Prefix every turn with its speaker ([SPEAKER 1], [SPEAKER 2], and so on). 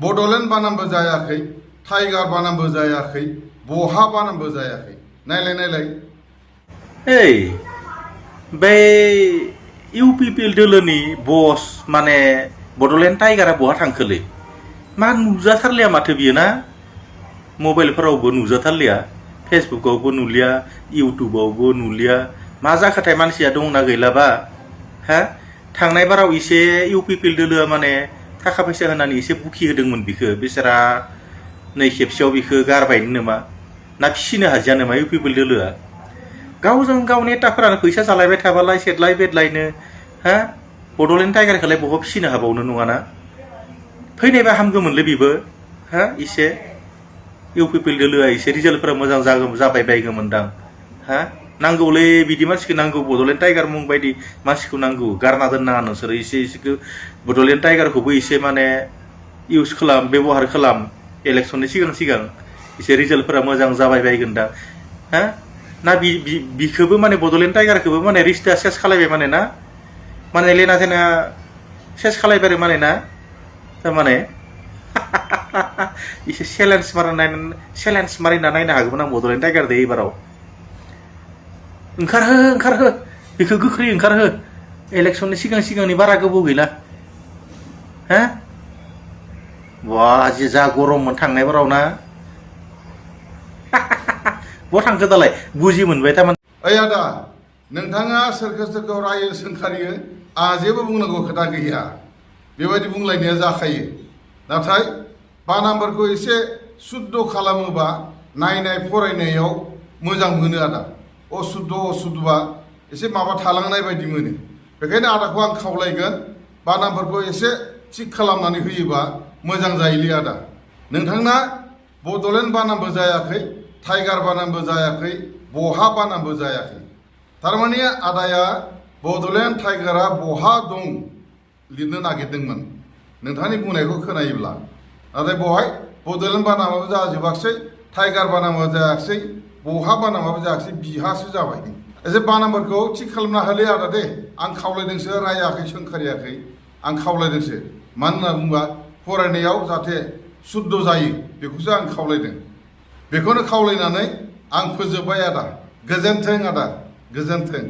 [SPEAKER 1] बड'लेण्ड बानामबो जायाखै टाइगार बानामबो जायाखै बहा बानामबो जायाखै नायलाय नायलाय
[SPEAKER 2] এই बै इउपिपिएल दोलोनि बस माने बड'लेण्ड टाइगारा बहा थांखोलै मा नुजाथारलिया माथो बियो ना मबाइलफोरावबो नुजाथारलिया फेसबुकआवबो नुलिया इउटुबावबो नुलिया मा जाखाथाय मानसिया दंना गैलाबा हा थांनाय बाराव एसे इउपिपिएल दोलोआ माने थाखा फैसा होनानै एसे बुखि होदोंमोन बिखो बेसारा नै खेबसेयाव बिखो गारबायनो नामा ना फिसिनो हाजिया नामा इउपिपिएल दोलोआ गावजों गाव नेताफोरानो फैसा जालायबाय थाबालाय सेदलाय बेदलायनो हा बड'लेण्ड टाइगारखौलाय बहा फिसिनो हाबावनो नङाना फैनायबा हामगौमोनलै बेबो हा एसे इउपिपिएल दोलोआ एसे रिजाल्टफोरा मोजां जाबाय बायगौमोनदां हा नांगौलै बिदि मानसिखौ नांगौ बड'लेण्ड टाइगार मुं बायदि मानसिखौ नांगौ गारना दोननाङा नोंसोरो एसेखौ बड'लेण्ड टाइगारखौबो एसे माने इउज खालाम बेबहार खालाम इलेक्सननि सिगां एसे रिजाल्टफोरा मोजां जाबाय बायगोनदां हा ना बिखौबो माने बड'लेण्ड टाइगारखौबो माने रिस्टा सेस खालायबाय माने ना माने लेना थेना सेस खालायबाय माने ना थारमाने एसे चेलेन्ज मारिना नायनो हागौमोन आं बड'लेण्ड टाइगारदो एबाराव ओंखारहो बेखौ गोख्रै ओंखारहो इलेक्सननि सिगांनि बारा गोबाव गैला हा बा जे जा गरममोन थांनाय बाराव ना बहा थांखो दालाय बुजि मोनबाय थारमाने
[SPEAKER 1] ओइ आदा नोंथाङा सोरखौ रायो सोंखारियो आंहा जेबो बुंनांगौ खोथा गैया बेबायदि बुंलायनाया जाखायो नाथाय बानामफोरखौ एसे सुद्ध खालामोबा नायनाय फरायनायाव मोजां मोनो आदा असुद्धबा एसे माबा थालांनाय बायदि मोनो बेखायनो आदाखौ आं खावलायगोन बानामफोरखौ एसे थिग खालामनानै होयोबा मोजां जायोलै आदा नोंथांना बड'लेण्ड बानामबो जायाखै टाइगार बानामबो जायाखै बहा बानामबो जायाखै थारमाने आदाया बड'लेण्ड टाइगारा बहा दं लिरनो नागिरदोंमोन नोंथांनि बुंनायखौ खोनायोब्ला नाथाय बहाय बड'लेण्ड बानामाबो जाजोबाखसै टाइगार बानामाबो जायाखसै बहा बानामाबो जायाखसै बिहासो जाबाय एसे बानामफोरखौ थिग खालामना होलै आदा दे आं खावलायदोंसो रायाखै सोंखारियाखै आं खावलायदोंसो मानो होनना बुंबा फरायनायाव जाहाथे सुद्ध जायो बेखौसो आं खावलायदों बेखौनो खावलायनानै आं फोजोबबाय आदा गोजोन्थों आदा गोजोन्थों